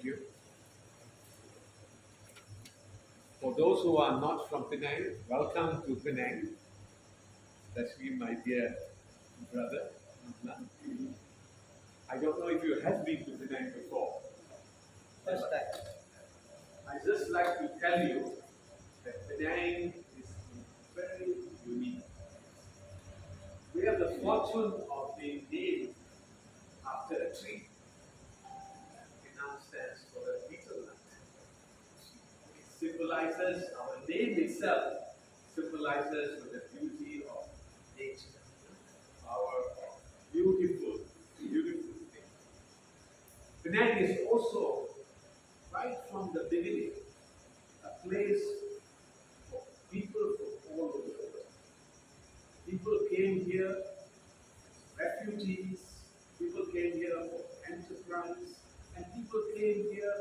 Thank you. For those who are not from Penang, welcome to Penang. Especially my dear brother. I don't know if you have been to Penang before. First time. I just like to tell you that Penang is very unique. We have the fortune of being named after a tree. Penang stands for the betel nut. It symbolizes, our name itself symbolizes the beauty of nature. Our beautiful thing. Penang is also, right from the beginning, a place for people from all over the world. People came here as refugees, people came here for enterprise, and people came here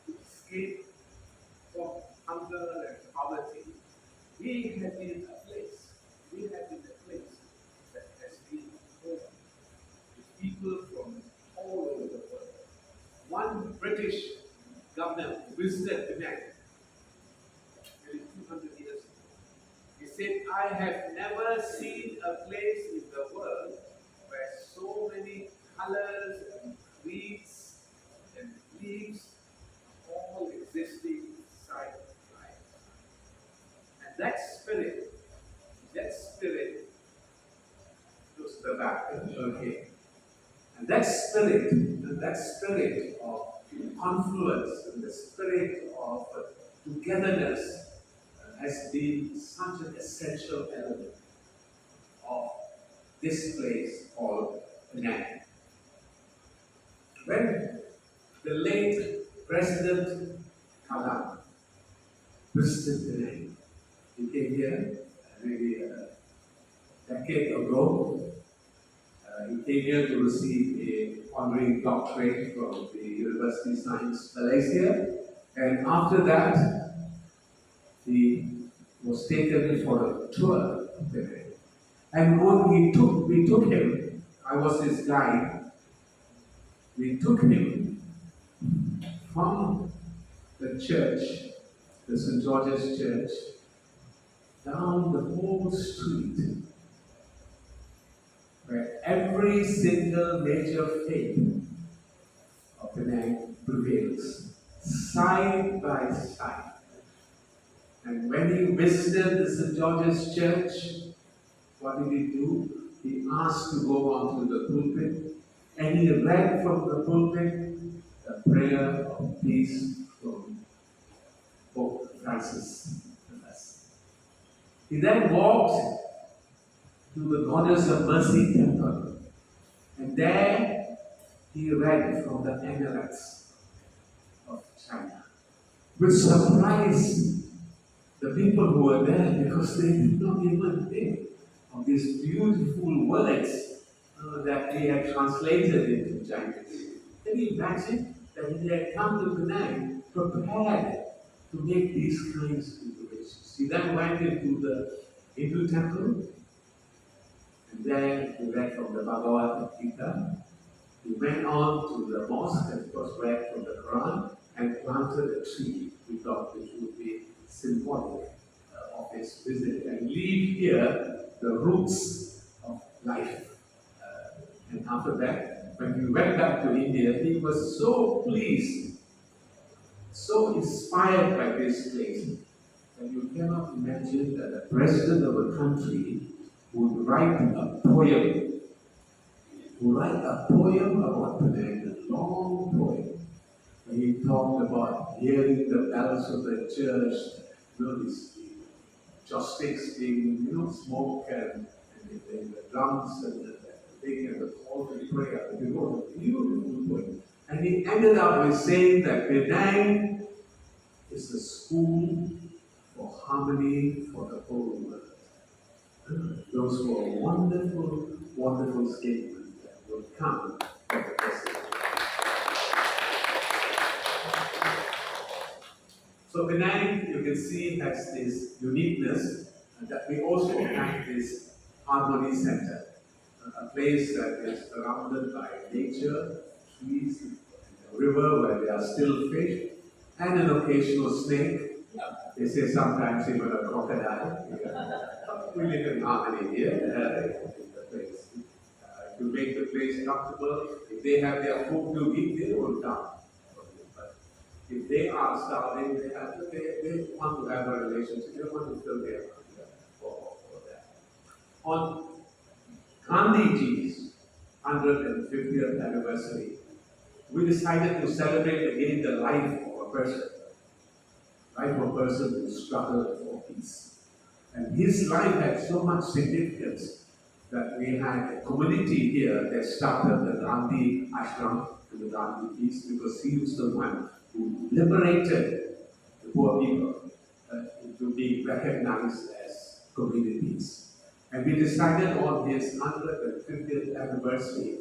to escape from hunger and poverty. We have been a place that has been home to people from all over the world. One British governor visited Penang nearly 200 years ago. He said, I have never seen a place in the world where so many colors and creeds and beliefs are all existing side by side. And that spirit goes to the back. Okay. And that spirit of confluence and the spirit of togetherness has been such an essential element of this place called Penang. When the late President Kalam visited Penang, he came here maybe a decade ago. He came here to receive a honorary doctorate from the University of Science Malaysia, and after that, he was taken for a tour of Penang. And when we took him, I was his guide, we took him from the church, the St. George's Church, down the whole street, where every single major faith of Penang prevails, side by side. And when he visited the St. George's Church, what did he do? He asked to go onto the pulpit, and he read from the pulpit the prayer of peace from Pope Francis I. He then walked to the Goddess of Mercy temple, and there he read from the amulets of China, which surprised the people who were there because they did not even think of these beautiful words that he had translated into Chinese. Can you imagine that he had come to Penang prepared to make these kinds of declarations? He then went into the Hindu temple, and there he read from the Bhagavad Gita. He went on to the mosque and was read from the Quran and planted a tree. We thought this would be symbolic of his visit and leave here the roots of life. And after that, when he went back to India, he was so pleased, so inspired by this place, that you cannot imagine that the president of a country would write a poem about Penang, a long poem. And he talked about hearing the bells of the church, these joysticks being, smoke and the drums and the thing and the call to prayer. He wrote a beautiful poem. And he ended up with saying that Penang is the school for harmony for the whole world. Those were wonderful, wonderful statements that will come from the president. So Penang, you can see, has this uniqueness, and that we also have this harmony center, a place that is surrounded by nature, trees, and river where there are still fish and an occasional snake. They say sometimes even a crocodile. We live in harmony here in the place. To make the place comfortable, if they have their food to eat, they will come. But if they are starving, they want to have a relationship, they want to fill their hunger for that. On Gandhiji's 150th anniversary, we decided to celebrate again the life of a person who struggled for peace. And his life had so much significance that we had a community here that started the Gandhi Ashram and the Gandhi Peace because he was the one who liberated the poor people into being recognized as communities. And we decided on his 150th anniversary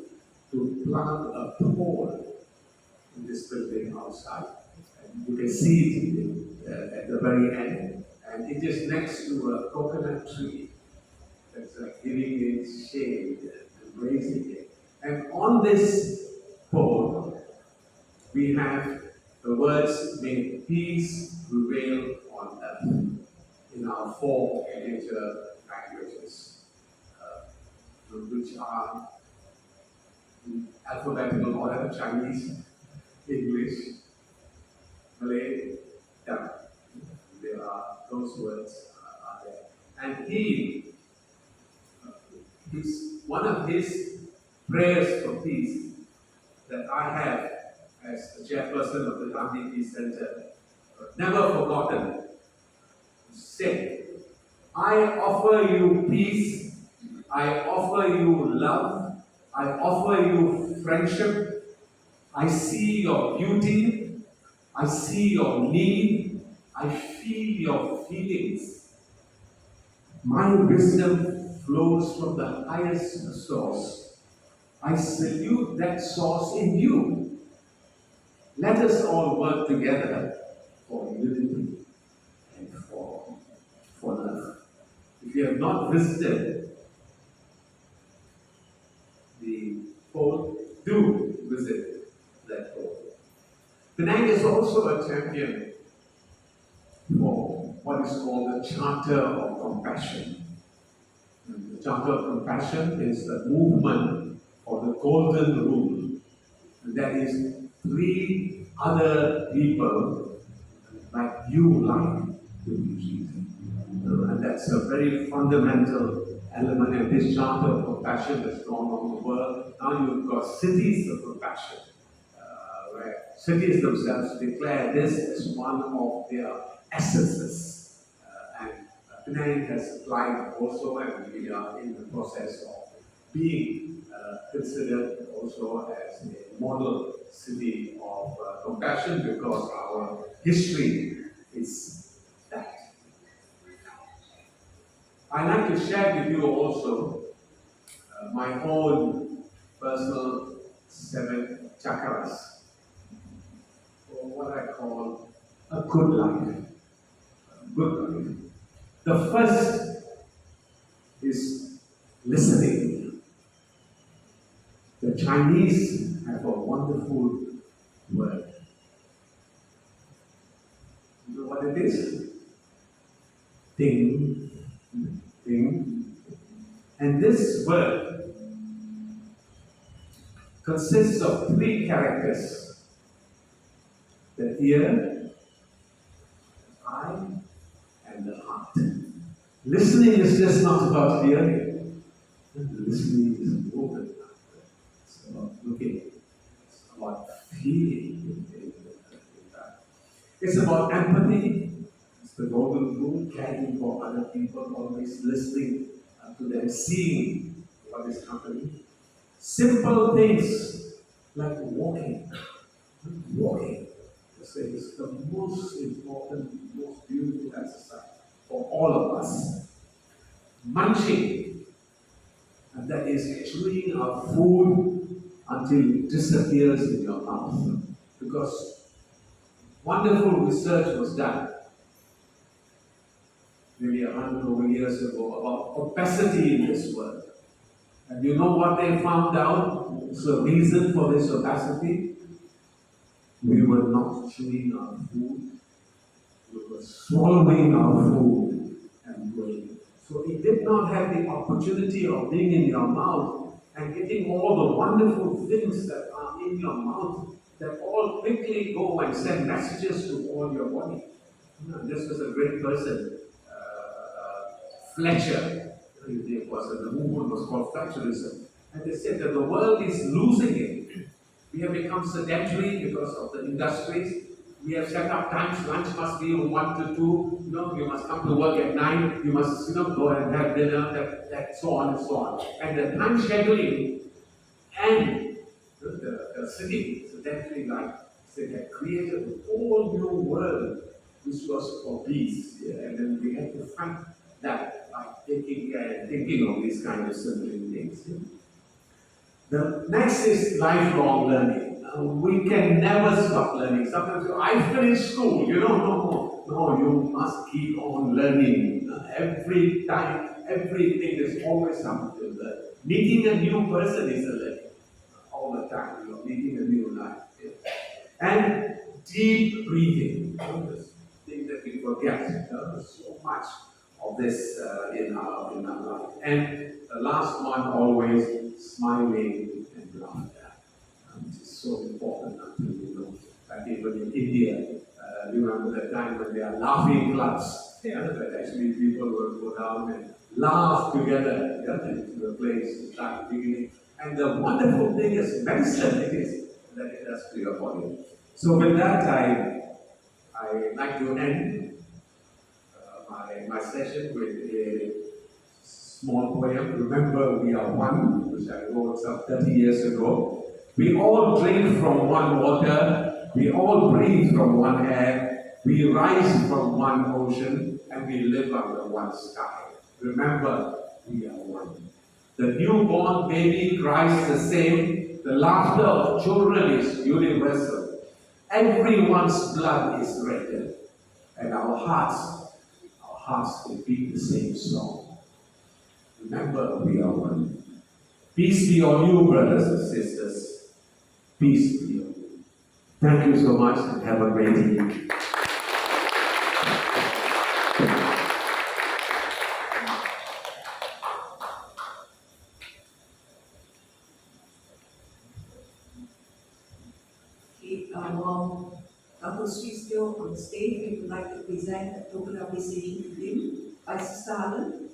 to plant a pole in this building outside. And you can see it at the very end. And it is next to a coconut tree that's giving it shade and raising it. And on this pole, we have the words, "May peace prevail on earth," in our four major languages, which are in alphabetical order: Chinese, English, Malay, Tamil. There are those words are there. And one of his prayers for peace that I have as the chairperson of the Gandhi Peace Center, never forgotten, said, "I offer you peace, I offer you love, I offer you friendship, I see your beauty, I see your need, I feel your feelings. My wisdom flows from the highest source. I salute that source in you. Let us all work together for unity and for love." If you have not visited the pole, do visit that pole. Penang is also a champion for what is called the Charter of Compassion. And the Charter of Compassion is the movement for the Golden Rule. And that is treat other people like you like to be treated. And that's a very fundamental element. And this Charter of Compassion has gone on the world. Now you've got cities of compassion, where cities themselves declare this as one of their essences. And Penang has applied also, and we are in the process of being considered also as a model city of compassion because our history is that. I'd like to share with you also my own personal 7 chakras, or what I call a good life. Good life. The first is listening. The Chinese have a wonderful word. You know what it is? Ting, ting. And this word consists of 3 characters: the ear, the eye, and the heart. Listening is just not about hearing. Listening is more than that. It's about looking. It's about feeling. It's about empathy. It's the golden rule, caring for other people, always listening to them, seeing what is happening. Simple things like walking. Walking. It's the most important, most beautiful exercise for all of us. Munching, and that is chewing our food until it disappears in your mouth. Because wonderful research was done maybe 100 over years ago about obesity in this world. And you know what they found out was the reason for this obesity? We were not chewing our food, we were swallowing our food and going. So it did not have the opportunity of being in your mouth and getting all the wonderful things that are in your mouth that all quickly go and send messages to all your body. This was a great person, Fletcher. It was, the movement was called Fletcherism. And they said that the world is losing it. We have become sedentary because of the industries. We have set up times, lunch must be 1 to 2, you must come to work at 9, you must go and have dinner, that so on and so on. And the time scheduling and the city, sedentary life, they had created a whole new world which was for peace. Yeah? And then we had to fight that by thinking of these kind of simple things. Yeah? The next is lifelong learning. We can never stop learning. Sometimes I finished school, no, you must keep on learning. Every time, everything, there's always something to learn. Meeting a new person is a learning. All the time, you're meeting a new life. Yeah. And deep breathing. This thing that we forget. There's so much of this in our life. And the last one, always smiling and laughter. Which is so important until, like even in India, remember the time when they are laughing clubs. That actually people will go down and laugh together into the place to start beginning. And the wonderful thing is medicine it is that it does to your body. So with that, I like to end my session with a small poem. Remember, we are one, which I wrote some 30 years ago. We all drink from one water, we all breathe from one air, we rise from one ocean, and we live under one sky. Remember, we are one. The newborn baby cries the same, the laughter of children is universal. Everyone's blood is red, and our hearts will beat the same song. Remember, we are one. Peace be on you, brothers and sisters. Peace be on you. Thank you so much and have a great evening. While Dr. Sri is still on stage, we would like to present a token appreciation to him by Sister Alan.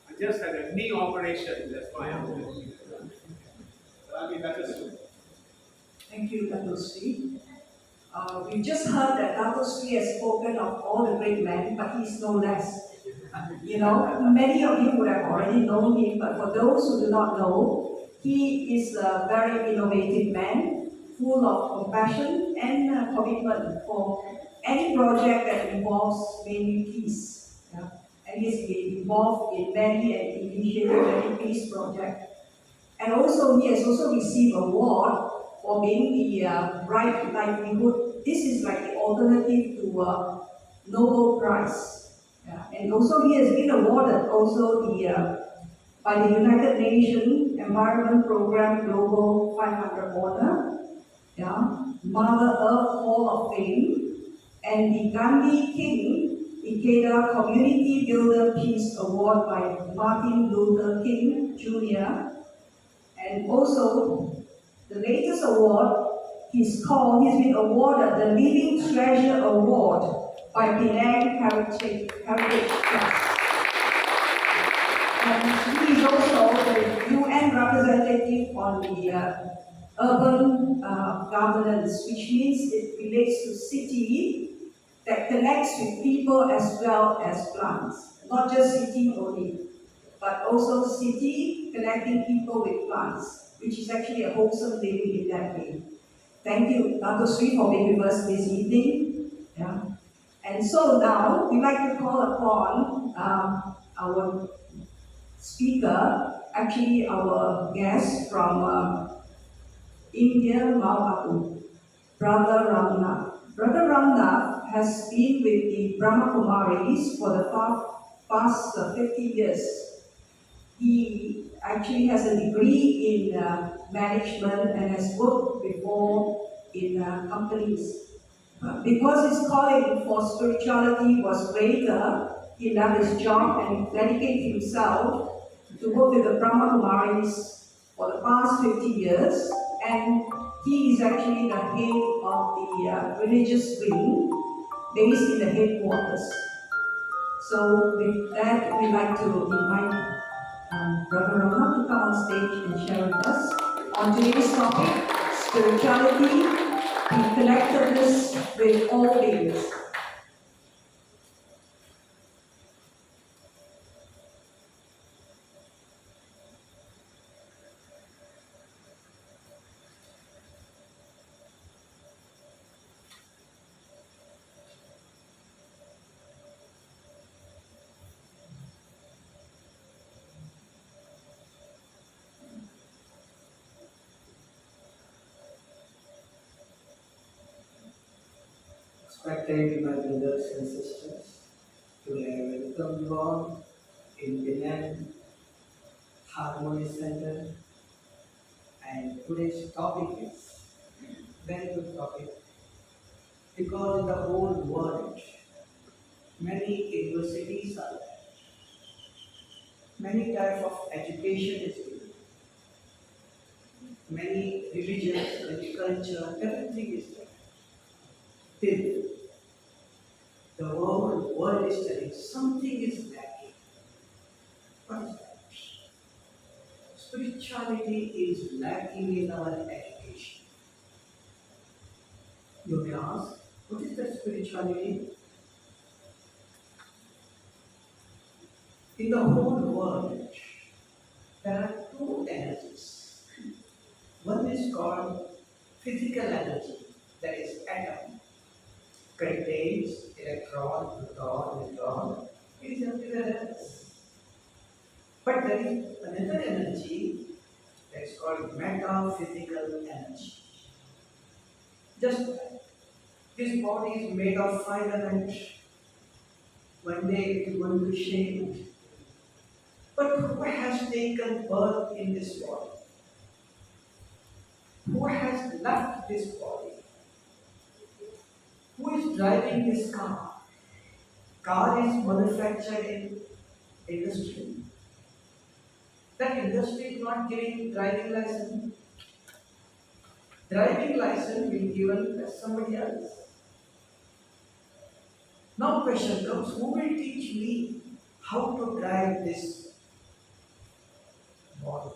I just had a knee operation, that's why I'm here. I'll be better soon. Thank you, Dr. Sri. We just heard that Dr. Sri has spoken of all the great men, but he's no less. Many of you would have already known him, but for those who do not know, he is a very innovative man, full of compassion and commitment for any project that involves mainly peace. Yeah? And he's been involved in many and initiated many peace projects. And also, he has also received an award for being the right livelihood. This is like the alternative to Nobel Prize. Yeah. And also, he has been awarded also by the United Nations Environment Program Global 500 Honor, Mother Earth Hall of Fame, and the Gandhi King Ikeda Community Builder Peace Award by Martin Luther King Jr. And also, the latest award, he's been awarded the Living Treasure Award by Penang Heritage Trust. And he is also the UN representative on the urban governance, which means it relates to city that connects with people as well as plants. Not just city only, but also city connecting people with plants, which is actually a wholesome living in that way. Thank you, Dr. Sri, for being with us this evening. Yeah. And so now, we'd like to call upon our speaker, actually our guest from India, Mount Abu, Brother Ramnath. Brother Ramnath has been with the Brahma Kumaris for the past 50 years. He actually has a degree in management and has worked before in companies. Because his calling for spirituality was greater, he left his job and dedicated himself to work with the Brahma Kumaris for the past 50 years. And he is actually the head of the religious wing based in the headquarters. So with that, we'd like to invite Brother Ramana to come on stage and share with us on today's topic, spirituality, the connectedness with all beings. Respected my brothers and sisters, today I welcome you all in Penang Harmony Center, and today's topic is very good topic because in the whole world many universities are there, many types of education is given, many religions, many culture, everything is there. Still, the whole world is telling something is lacking. What is that? Spirituality is lacking in our education. You may ask, what is that spirituality? In the whole world, there are two energies. One is called physical energy, that is atom. Contains electron, proton, neutron. It is everywhere else. But there is another energy that is called metaphysical energy. Just like this body is made of 5 elements. One day it is going to change. But who has taken birth in this body? Who has left this body? Who is driving this car? Car is manufactured in industry. That industry is not giving driving license. Driving license will be given by somebody else. Now question comes, who will teach me how to drive this body?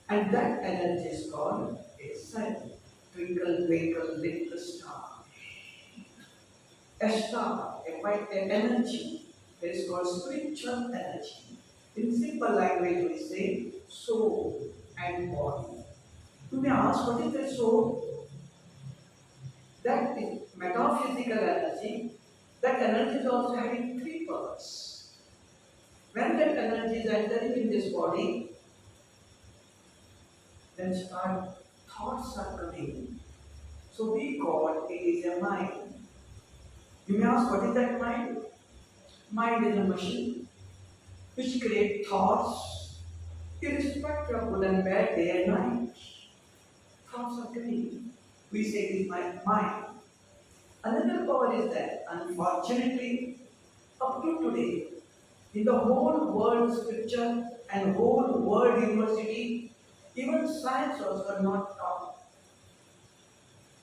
And that energy is called a sun. Twinkle, twinkle, little star. A star, an energy that is called spiritual energy. In simple language we say soul and body. You may ask, what is the soul? That is metaphysical energy. That energy is also having 3 parts. When that energy is entering in this body, then thoughts are coming. So we call it is a mind. You may ask, what is that mind? Mind is a machine which creates thoughts irrespective of good and bad, day and night. Thoughts are coming. We say it is my mind. Another power is that, unfortunately, up to today, in the whole world scripture and whole world university, even science also are not taught.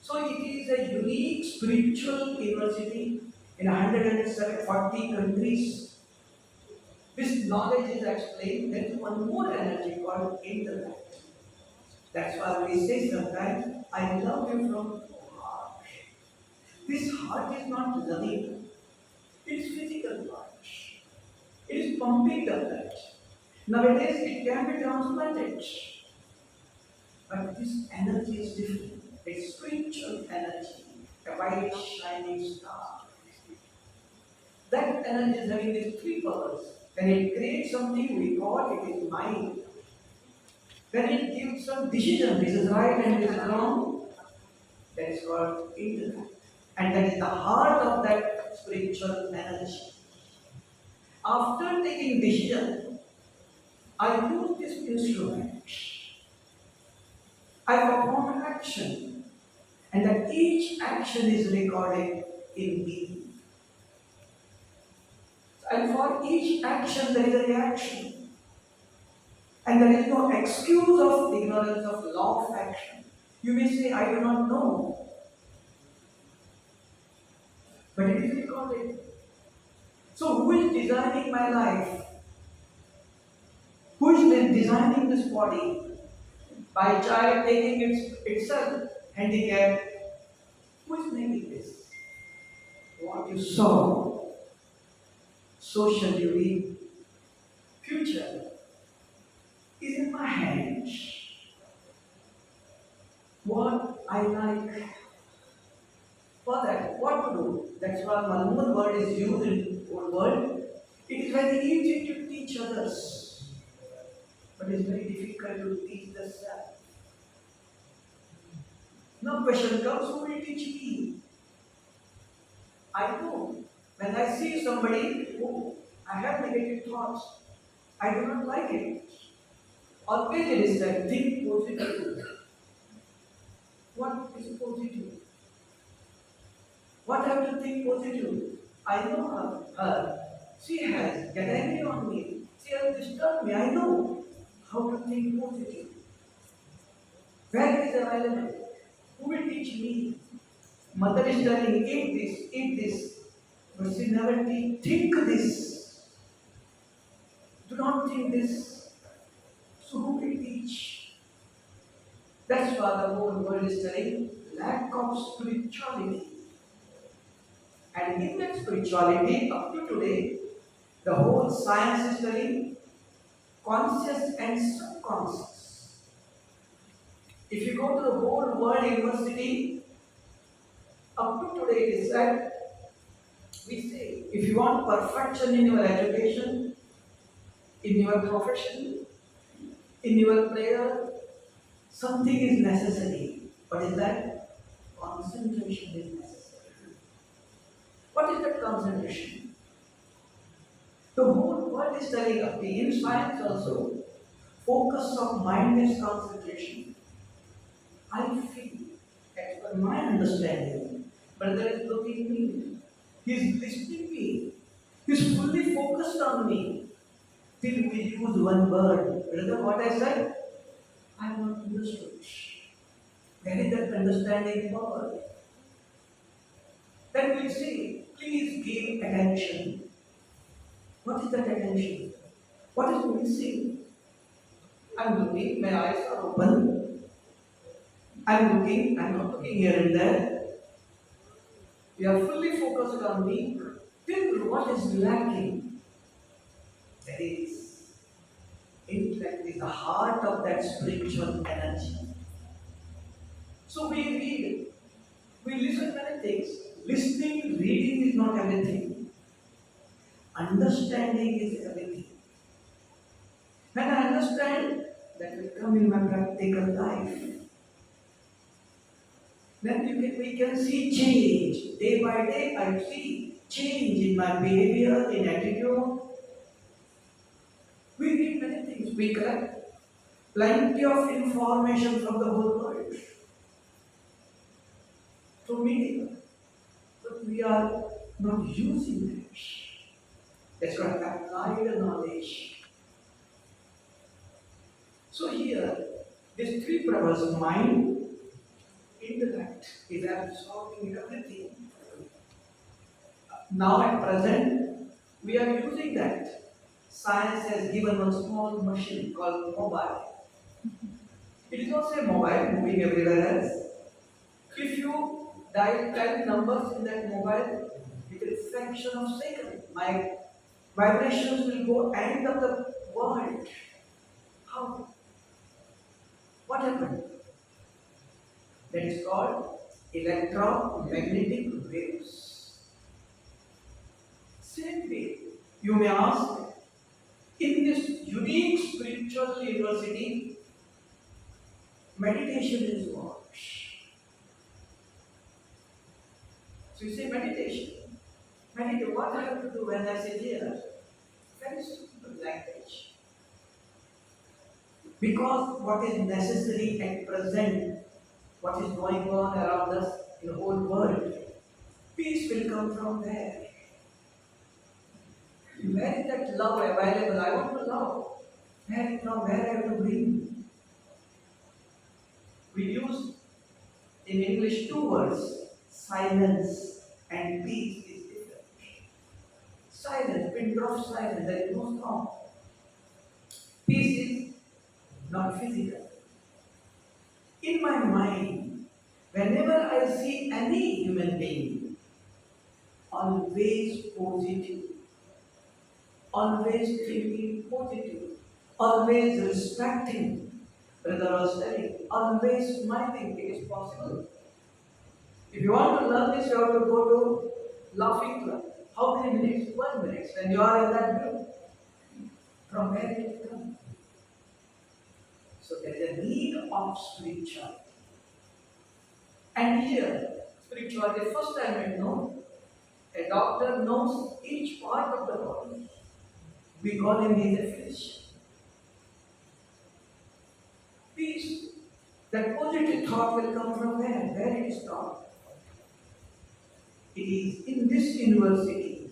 So it is a unique spiritual university in 140 countries. This knowledge is explained. There is one more energy called intellect. That's why we say sometimes, I love you from heart. This heart is not loving. It is physical heart. It is pumping the blood. Nowadays it can be transplanted. But this energy is different. It's spiritual energy, a white shining star. That energy is having these 3 powers. When it creates something, we call it is mind. When it gives some decision, this is right and this is wrong, That is called intellect. And that is the heart of that spiritual energy. After taking decision, I use this instrument. I perform an action. And that each action is recorded in me. And for each action there is a reaction. And there is no excuse of ignorance of law of action. You may say, I do not know. But it is recorded. So who is designing my life? Who is designing this body? By child taking itself handicap. Who is making this? What you saw, social duty, future is in my hands. What I like for that, what to do? That's why one more word is used in old world. It is very easy to teach others, but it's very difficult to teach the self. No question comes, who will teach me? I know. When I see somebody who I have negative thoughts, I do not like it. Always it is that think positive. What is positive? What I have to think positive? I know her. She has get angry on me. She has disturbed me. I know how to think positive. Where is the element? Who will teach me? Mother is telling, eat this. But she never think this. Do not think this. So who will teach? That's why the whole world is telling lack of spirituality. And in that spirituality, up to today, the whole science is telling conscious and subconscious. If you go to the whole world university, up to today it is said, we say, if you want perfection in your education, in your profession, in your prayer, something is necessary. What is that? Concentration is necessary. What is that concentration? The whole world is telling us, in science also, focus of mind is concentration. I feel, as per my understanding, brother is looking at me, he is listening to me, he is fully focused on me. Till we use one word, brother, what I said, I have not understood. Where is that understanding power? Then we say, please give attention. What is that attention? What is missing? I'm looking, my eyes are open. I'm looking, I'm not looking here and there. You are fully focused on me. Till what is lacking? That is, intellect is the heart of that spiritual energy. So we read, we listen many things. Listening, reading is not everything. Understanding is everything. When I understand, that will come in my practical life. Then we can see change. Day by day, I see change in my behavior, in attitude. We read many things. We collect plenty of information from the whole world. Through media. But we are not using it. That's called applied knowledge. So here, these three powers, mind, intellect, is absorbing everything. Now at present, we are using that. Science has given one small machine called mobile. It is also a mobile moving everywhere else. If you dial 10 numbers in that mobile, within a fraction of a second, my vibrations will go end of the world. How? What happened? That is called electromagnetic waves. Same way, you may ask, in this unique spiritual university, meditation is what? So you say meditation. Meditate. What I have to do when I sit here? Very simple language. Because what is necessary at present, what is going on around us in the whole world, peace will come from there. Where is that love available? I want to love. From where I have to bring? We use in English two words, silence and peace is different. Silence, pin drop silence, there is no sound. Peace is not physical. In my mind, whenever I see any human being, always positive, always thinking positive, always respecting. Brother was telling, always smiling, it is possible. If you want to learn this, you have to go to laughing club. How many minutes? 1 minute. When you are in that group, from where did it come? So there is a need of spirituality. And here, spirituality, first time I know, a doctor knows each part of the body. We call him his physician. Peace, that positive thought will come from where? Where it is taught. It is in this university.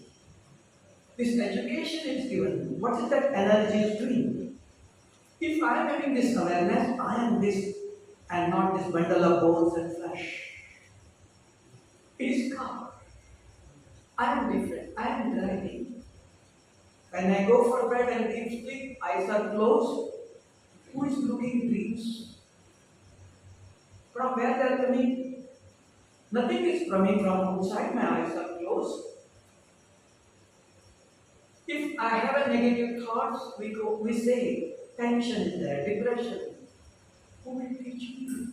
This education is given. What is that energy is doing? If I am having this awareness, I am this and not this bundle of bones and flesh. It is calm. I am different. I am driving. When I go for bed and deep sleep, eyes are closed. Who is looking dreams? From where they are coming? Nothing is coming from outside. My eyes are closed. If I have a negative thoughts, we say tension is there, depression. Who will teach me?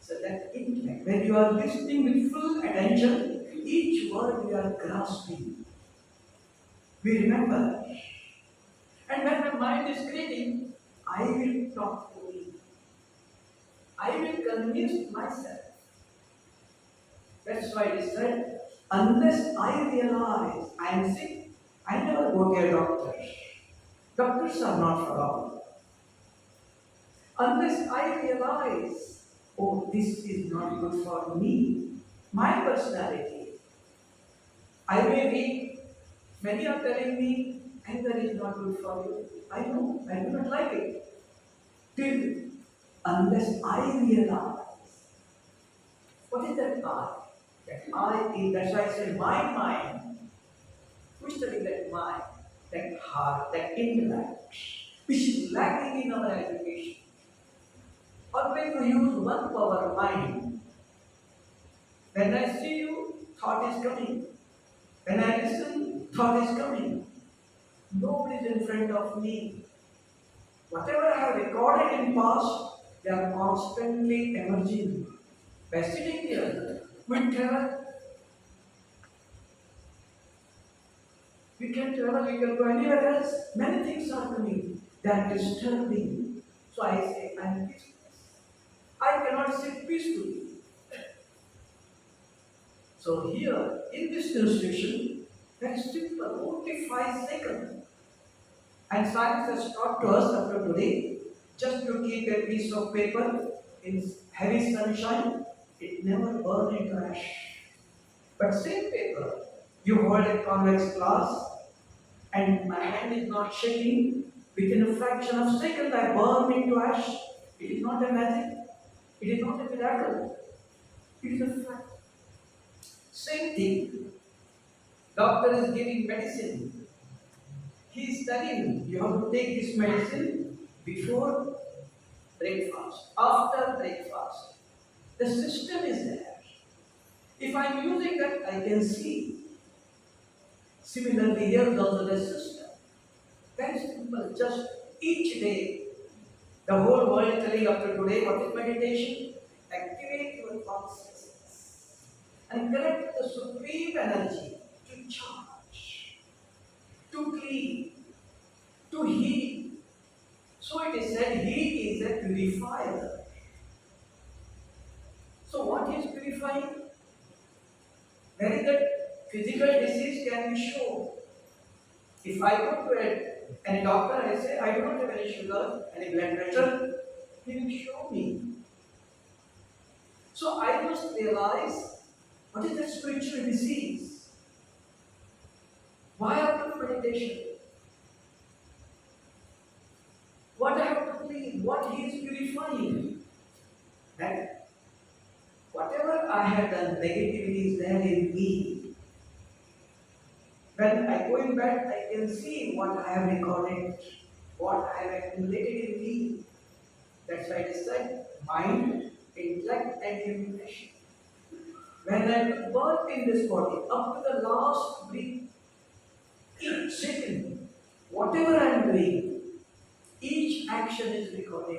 So that intellect, when you are listening with full attention, each word you are grasping. We remember. And when my mind is creating, I will talk to me. I will convince myself. That's why it said, unless I realize I am sick, I never go to a doctor. Doctors are not for all. Unless I realize, oh, this is not good for me, my personality. I may be, many are telling me, anger is not good for you. I know, I do not like it. Till, unless I realize, what is that I? That I is, that's why I say my mind. We study that mind, that heart, that intellect, which is lacking in our education. Always we use one power, mind. When I see you, thought is coming. When I listen, thought is coming. Nobody is in front of me. Whatever I have recorded in past, they are constantly emerging. By sitting here, we can travel, we can go anywhere else. Many things are coming. They are disturbing. So I say, I am peaceful. I cannot sit peacefully. So here, in this institution, very simple, only 5 seconds. And science has taught to us up to today, just to keep a piece of paper in heavy sunshine, it never burns into ash. But same paper, you hold a convex glass, and my hand is not shaking, within a fraction of a second I burn into ash. It is not a magic. It is not a miracle. It is a fact. Same thing. Doctor is giving medicine. He is telling you have to take this medicine before breakfast, after breakfast. The system is there. If I am using that, I can see. Similarly, here is also the system. Very simple. Just each day, the whole world telling up to today, what is meditation? Activate your consciousness and connect with the supreme energy to charge, to clean, to heal. So it is said, he is a purifier. So what is purifying? where that physical disease can be shown. If I go to any doctor and I say, I do not have any sugar, any blood pressure, he will show me. So I must realize what is that spiritual disease? Why after meditation? What I have to plead, what he is purifying. That whatever I have done, negativity is there in me. When I go in bed, I can see what I have recorded, what I have accumulated in me. That's why it is said, mind, intellect, and imagination. When I work in this body, up to the last breath, each second, whatever I am doing, each action is recorded.